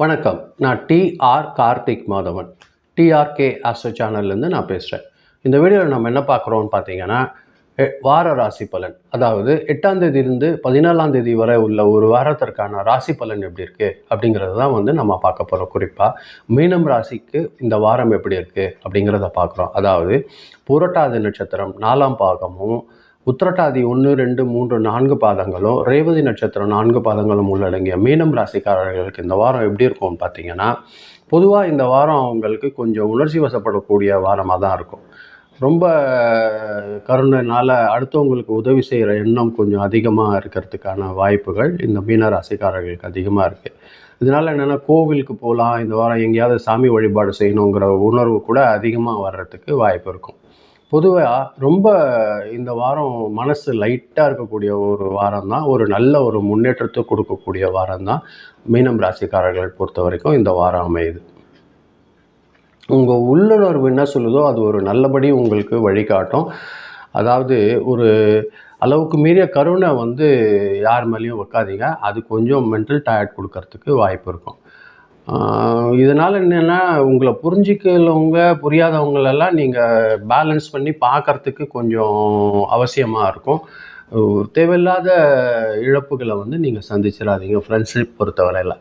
வணக்கம். நான் TR Karthik Madhavan. TRK astro சேனல்லேருந்து நான் பேசுகிறேன். இந்த வீடியோவில் நம்ம என்ன பார்க்குறோம்னு பார்த்தீங்கன்னா, வார ராசி பலன். அதாவது 8ஆம் தேதியிலிருந்து 14ஆம் தேதி வரை உள்ள ஒரு வாரத்திற்கான ராசி பலன் எப்படி இருக்குது அப்படிங்கிறது தான் நம்ம பார்க்க போகிறோம். குறிப்பாக மீனம் ராசிக்கு இந்த வாரம் எப்படி இருக்குது அப்படிங்கிறத பார்க்குறோம். அதாவது புரட்டாதி நட்சத்திரம் 4ஆம் பாகமும், உத்திரட்டாதி 1, 2, 3, 4 பாதங்களும், ரேவதி நட்சத்திரம் 4 பாதங்களும் உள்ளடங்கிய மீனம் ராசிக்காரர்களுக்கு இந்த வாரம் எப்படி இருக்கும்னு பார்த்தீங்கன்னா, பொதுவாக இந்த வாரம் அவங்களுக்கு கொஞ்சம் உணர்ச்சி வசப்படக்கூடிய வாரமாக தான் இருக்கும். ரொம்ப கருணைனால் அடுத்தவங்களுக்கு உதவி செய்கிற எண்ணம் கொஞ்சம் அதிகமாக இருக்கிறதுக்கான வாய்ப்புகள் இந்த மீன ராசிக்காரர்களுக்கு அதிகமாக இருக்குது. இதனால் என்னென்னா, கோவிலுக்கு போகலாம், இந்த வாரம் எங்கேயாவது சாமி வழிபாடு செய்யணுங்கிற உணர்வு கூட அதிகமாக வர்றதுக்கு வாய்ப்பு இருக்கும். பொதுவாக ரொம்ப இந்த வாரம் மனசு லைட்டாக இருக்கக்கூடிய ஒரு வாரம் தான், ஒரு நல்ல ஒரு முன்னேற்றத்தை கொடுக்கக்கூடிய வாரம் தான் மீனம் ராசிக்காரர்கள் பொறுத்த வரைக்கும் இந்த வாரம் அமையுது. உங்கள் உள்ளுணர்வு என்ன சொல்லுதோ அது ஒரு நல்லபடி உங்களுக்கு வழிகாட்டும். அதாவது ஒரு அளவுக்கு மீறிய கருணை யார் மேலேயும் வைக்காதீங்க. அது கொஞ்சம் மென்டல் டயர்ட் கொடுக்கறதுக்கு வாய்ப்பு இருக்கும். இதனால் என்னென்னா, உங்களை புரிஞ்சிக்கிறவங்க புரியாதவங்களெல்லாம் நீங்கள் பேலன்ஸ் பண்ணி பார்க்குறதுக்கு கொஞ்சம் அவசியமாக இருக்கும். தேவையில்லாத இழப்புகளை நீங்கள் சந்திச்சிடாதீங்க. ஃப்ரெண்ட்ஷிப் பொறுத்தவரையில்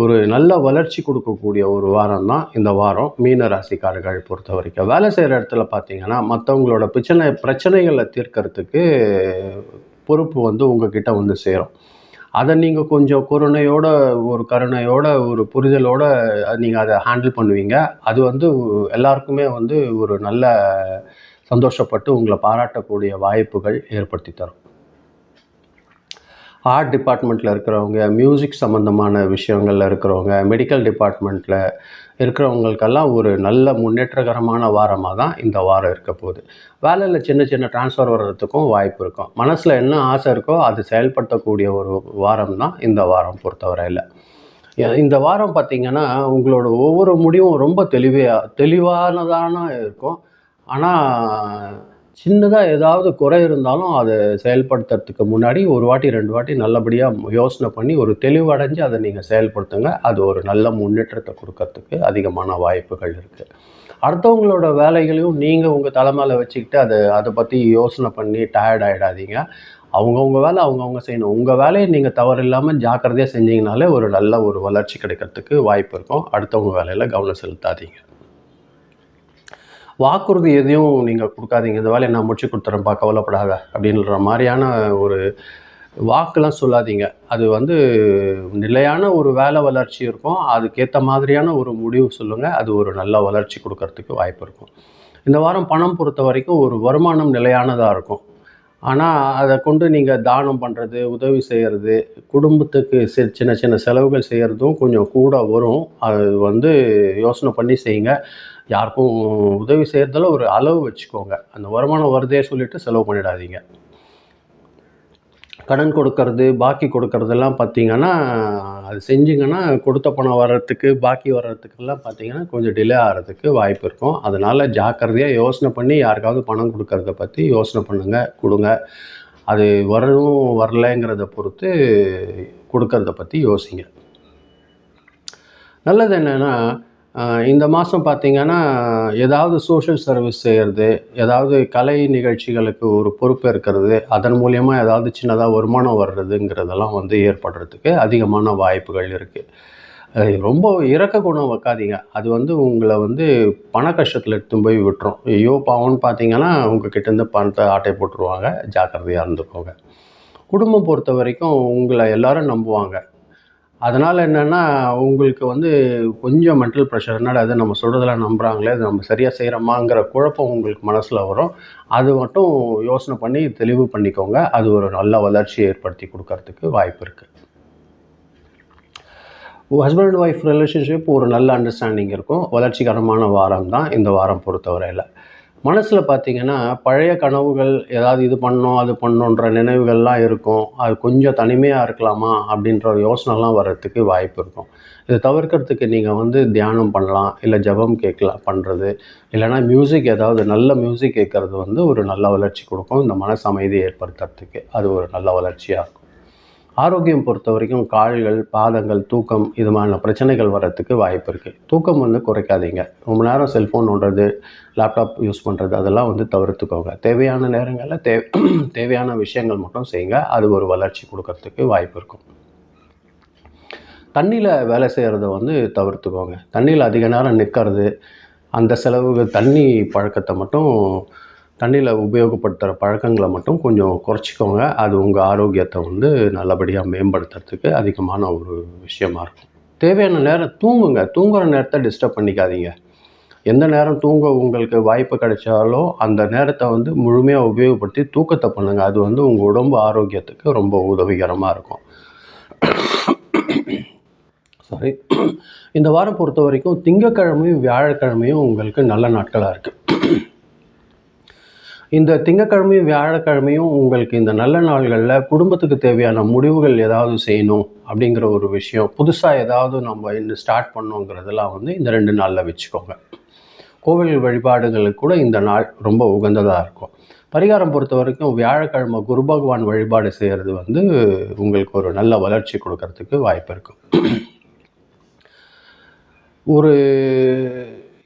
ஒரு நல்ல வளர்ச்சி கொடுக்கக்கூடிய ஒரு வாரம் தான் இந்த வாரம் மீன ராசிக்காரர்கள் பொறுத்த வரைக்கும். வேலை செய்கிற இடத்துல பார்த்தீங்கன்னா, மற்றவங்களோட பிரச்சனைகளை தீர்க்கறதுக்கு பொறுப்பு உங்ககிட்ட சேரும். அதை நீங்கள் கொஞ்சம் கருணையோட ஒரு புரிதலோடு நீங்கள் அதை ஹேண்டில் பண்ணுவீங்க. அது எல்லாருக்குமே ஒரு நல்ல சந்தோஷப்பட்டு உங்களை பாராட்டக்கூடிய வாய்ப்புகள் ஏற்படுத்தி தரும். ஆர்ட் டிபார்ட்மெண்ட்டில் இருக்கிறவங்க, மியூசிக் சம்மந்தமான விஷயங்களில் இருக்கிறவங்க, மெடிக்கல் டிபார்ட்மெண்ட்டில் இருக்கிறவங்களுக்கெல்லாம் ஒரு நல்ல முன்னேற்றகரமான வாரமாக தான் இந்த வாரம் இருக்க போகுது. வேலையில் சின்ன சின்ன ட்ரான்ஸ்ஃபர் வர்றதுக்கும் வாய்ப்பு இருக்கும். மனசில் என்ன ஆசை இருக்கோ அது செயல்படுத்தக்கூடிய ஒரு வாரம் தான் இந்த வாரம் பொறுத்தவரையில். இந்த வாரம் பார்த்திங்கன்னா, உங்களோட ஒவ்வொரு முடிவும் ரொம்ப தெளிவானதான இருக்கும். ஆனால் சின்னதாக ஏதாவது குறை இருந்தாலும் அதை செயல்படுத்துறதுக்கு முன்னாடி ஒரு வாட்டி 2 வாட்டி நல்லபடியாக யோசனை பண்ணி ஒரு தெளிவடைஞ்சு அதை நீங்கள் செயல்படுத்துங்க. அது ஒரு நல்ல முன்னேற்றத்தை கொடுக்கறதுக்கு அதிகமான வாய்ப்புகள் இருக்குது. அடுத்தவங்களோட வேலைகளையும் நீங்கள் உங்கள் தலைமையில் வச்சுக்கிட்டு அதை பற்றி யோசனை பண்ணி டயர்ட் ஆகிடாதீங்க. அவங்கவுங்க வேலை அவங்கவுங்க செய்யணும். உங்கள் வேலையை நீங்கள் தவறு இல்லாமல் ஜாக்கிரதையாக செஞ்சீங்கனாலே ஒரு நல்ல ஒரு வளர்ச்சி கிடைக்கிறதுக்கு வாய்ப்பு இருக்கும். அடுத்தவங்க வேலையில் கவனம் செலுத்தாதீங்க. வாக்குறுதி எதையும் நீங்கள் கொடுக்காதீங்க. இந்த வேலையை நான் முடிச்சு கொடுத்துறேன்ப்பா, கவலைப்படாத அப்படின்ற மாதிரியான ஒரு வாக்கெலாம் சொல்லாதீங்க. அது நிலையான ஒரு வேலை வளர்ச்சி இருக்கும். அதுக்கேற்ற மாதிரியான ஒரு முடிவு சொல்லுங்கள். அது ஒரு நல்ல வளர்ச்சி கொடுக்கறதுக்கு வாய்ப்பு இருக்கும். இந்த வாரம் பணம் பொறுத்த வரைக்கும் ஒரு வருமானம் நிலையானதாக இருக்கும். ஆனால் அதை கொண்டு நீங்கள் தானம் பண்ணுறது, உதவி செய்கிறது, குடும்பத்துக்கு சின்ன சின்ன செலவுகள் செய்கிறதும் கொஞ்சம் கூட வரும். அது யோசனை பண்ணி செய்யுங்க. யாருக்கும் உதவி செய்கிறதுல ஒரு அளவு வச்சுக்கோங்க. அந்த வருமானம் வருதே சொல்லிவிட்டு செலவு பண்ணிடாதீங்க. கடன் கொடுக்கறது, பாக்கி கொடுக்கறதெல்லாம் பார்த்திங்கன்னா, அது செஞ்சிங்கன்னா கொடுத்த பணம் வர்றதுக்கு, பாக்கி வர்றதுக்கெல்லாம் பார்த்திங்கன்னா கொஞ்சம் டிலே ஆகிறதுக்கு வாய்ப்பு இருக்கும். அதனால் ஜாக்கிரதையாக யோசனை பண்ணி யாருக்காவது பணம் கொடுக்கறத பற்றி யோசனை பண்ணுங்கள், கொடுங்க. அது வரணும் வரலைங்கிறத பொறுத்து கொடுக்கறத பற்றி யோசிங்க. நல்லது என்னென்னா, இந்த மாதம் பார்த்திங்கன்னா ஏதாவது சோஷியல் சர்வீஸ் செய்கிறது, ஏதாவது கலை நிகழ்ச்சிகளுக்கு ஒரு பொறுப்பு இருக்கிறது, அதன் மூலியமாக ஏதாவது சின்னதாக வருமானம் வர்றதுங்கிறதெல்லாம் ஏற்படுறதுக்கு அதிகமான வாய்ப்புகள் இருக்குது. ரொம்ப இரக்க குணம் வைக்காதீங்க. அது உங்களை பண கஷ்டத்தில் எடுத்துன்னு போய் விட்டுரும். ஐயோ பாவம்னு பார்த்தீங்கன்னா உங்ககிட்டேருந்து பணத்தை ஆட்டை போட்டுருவாங்க. ஜாக்கிரதையாக இருந்துக்கோங்க. குடும்பம் பொறுத்த வரைக்கும் உங்களை எல்லோரும் நம்புவாங்க. அதனால் என்னென்னா, உங்களுக்கு கொஞ்சம் மென்டல் ப்ரெஷர், என்னடா அது நம்ம சொல்கிறதெல்லாம் நம்புகிறாங்களே, அது நம்ம சரியாக செய்கிறோமாங்கிற குழப்பம் உங்களுக்கு மனசில் வரும். அது மட்டும் யோசனை பண்ணி தெளிவு பண்ணிக்கோங்க. அது ஒரு நல்ல வளர்ச்சியை ஏற்படுத்தி கொடுக்கறதுக்கு வாய்ப்பு இருக்குது. ஹஸ்பண்ட் அண்ட் ஒய்ஃப் ரிலேஷன்ஷிப் ஒரு நல்ல அண்டர்ஸ்டாண்டிங் இருக்கும். வளர்ச்சிகரமான வாரம் தான் இந்த வாரம் பொறுத்தவரையில். மனசில் பார்த்திங்கன்னா பழைய கனவுகள், ஏதாவது இது பண்ணணும் அது பண்ணணுன்ற நினைவுகள்லாம் இருக்கும். அது கொஞ்சம் தனிமையாக இருக்கலாமா அப்படின்ற ஒரு யோசனைலாம் வர்றதுக்கு வாய்ப்பு இருக்கும். இதை தவிர்க்கிறதுக்கு நீங்கள் தியானம் பண்ணலாம், இல்லை ஜபம் பண்ணுறது, இல்லைனா மியூசிக், ஏதாவது நல்ல மியூசிக் கேட்குறது ஒரு நல்ல வளர்ச்சி கொடுக்கும். இந்த மனசு அமைதியை ஏற்படுத்துறதுக்கு அது ஒரு நல்ல வளர்ச்சியாக இருக்கும். ஆரோக்கியம் பொறுத்த வரைக்கும் கால்கள், பாதங்கள், தூக்கம் இது மாதிரியான பிரச்சனைகள் வர்றதுக்கு வாய்ப்பு இருக்குது. தூக்கம் வந்து குறைக்காதீங்க. ரொம்ப நேரம் செல்ஃபோன் நோண்டுறது, லேப்டாப் யூஸ் பண்ணுறது அதெல்லாம் வந்து தவிர்த்துக்கோங்க. தேவையான நேரங்களில் தேவையான விஷயங்கள் மட்டும் செய்யுங்க. அது ஒரு வளர்ச்சி கொடுக்கறதுக்கு வாய்ப்பு இருக்கும். தண்ணியில் வேலை செய்கிறத வந்து தவிர்த்துக்கோங்க. தண்ணியில் அதிக நேரம் நிற்கிறது, அந்த செலவுகள் தண்ணி பழக்கத்தை மட்டும் தண்ணியில் உபயோகப்படுத்துகிற பழக்கங்களை மட்டும் கொஞ்சம் குறைச்சிக்கோங்க. அது உங்கள் ஆரோக்கியத்தை வந்து நல்லபடியாக மேம்படுத்துறதுக்கு அதிகமான ஒரு விஷயமா இருக்கும். தேவையான நேரம் தூங்குங்க. தூங்குகிற நேரத்தை டிஸ்டர்ப் பண்ணிக்காதீங்க. எந்த நேரம் தூங்க உங்களுக்கு வாய்ப்பு கிடைச்சாலும் அந்த நேரத்தை வந்து முழுமையாக உபயோகப்படுத்தி தூக்கத்தை பண்ணுங்கள். அது வந்து உங்கள் உடம்பு ஆரோக்கியத்துக்கு ரொம்ப உதவிகரமாக இருக்கும். சாரி. இந்த வாரம் பொறுத்த வரைக்கும் திங்கட்கிழமையும் வியாழக்கிழமையும் உங்களுக்கு நல்ல நாட்களாக இருக்குது. இந்த திங்கட்கிழமையும் வியாழக்கிழமையும் உங்களுக்கு இந்த நல்ல நாள்களில் குடும்பத்துக்கு தேவையான முடிவுகள் ஏதாவது செய்யணும் அப்படிங்கிற ஒரு விஷயம், புதுசாக ஏதாவது நம்ம ஸ்டார்ட் பண்ணோங்கிறதெல்லாம் வந்து இந்த 2 நாளில் வச்சுக்கோங்க. கோவில் வழிபாடுகளுக்கு கூட இந்த நாள் ரொம்ப உகந்ததாக இருக்கும். பரிகாரம் பொறுத்த வரைக்கும் வியாழக்கிழமை குரு பகவான் வழிபாடு செய்கிறது வந்து உங்களுக்கு ஒரு நல்ல வளர்ச்சி கொடுக்கறதுக்கு வாய்ப்பு இருக்கும். ஒரு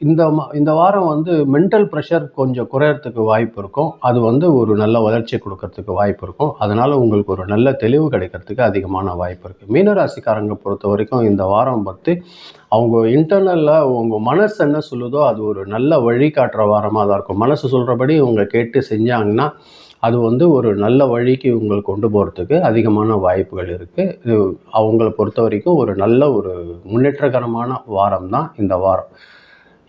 இந்த வாரம் வந்து மென்டல் ப்ரெஷர் கொஞ்சம் குறையறதுக்கு வாய்ப்பு இருக்கும். அது வந்து ஒரு நல்ல வளர்ச்சி கொடுக்கறதுக்கு வாய்ப்பு இருக்கும். அதனால் உங்களுக்கு ஒரு நல்ல தெளிவு கிடைக்கிறதுக்கு அதிகமான வாய்ப்பு இருக்குது. மீனராசிக்காரங்க பொறுத்த வரைக்கும் இந்த வாரம் பார்த்து அவங்க இன்டர்னலில் உங்கள் மனசு என்ன சொல்லுதோ அது ஒரு நல்ல வழிகாட்டுற வாரமாக தான் இருக்கும். மனசு சொல்கிறபடி இவங்க கேட்டு செஞ்சாங்கன்னா அது வந்து ஒரு நல்ல வழிக்கு உங்களை கொண்டு போகிறதுக்கு அதிகமான வாய்ப்புகள் இருக்குது. இது அவங்கள பொறுத்த வரைக்கும் ஒரு நல்ல ஒரு முன்னேற்றகரமான வாரம் தான் இந்த வாரம்.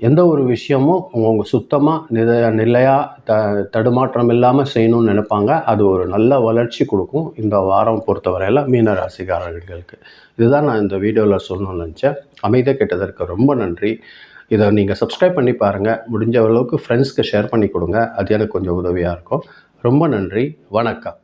எந்த ஒரு விஷயமும் அவங்க சுத்தமாக நிலையாக தடுமாற்றம் இல்லாமல் செய்யணும்னு நினைப்பாங்க. அது ஒரு நல்ல வளர்ச்சி கொடுக்கும் இந்த வாரம் பொறுத்தவரையில் மீன ராசிக்காரர்களுக்கு. இதுதான் நான் இந்த வீடியோவில் சொல்லணும்னு நினச்சேன். அமைதியாக கேட்டதற்கு ரொம்ப நன்றி. இதை நீங்கள் சப்ஸ்கிரைப் பண்ணி பாருங்கள். முடிஞ்ச அளவுக்கு ஃப்ரெண்ட்ஸ்க்கு ஷேர் பண்ணி கொடுங்க. அது எனக்கு கொஞ்சம் உதவியாக இருக்கும். ரொம்ப நன்றி. வணக்கம்.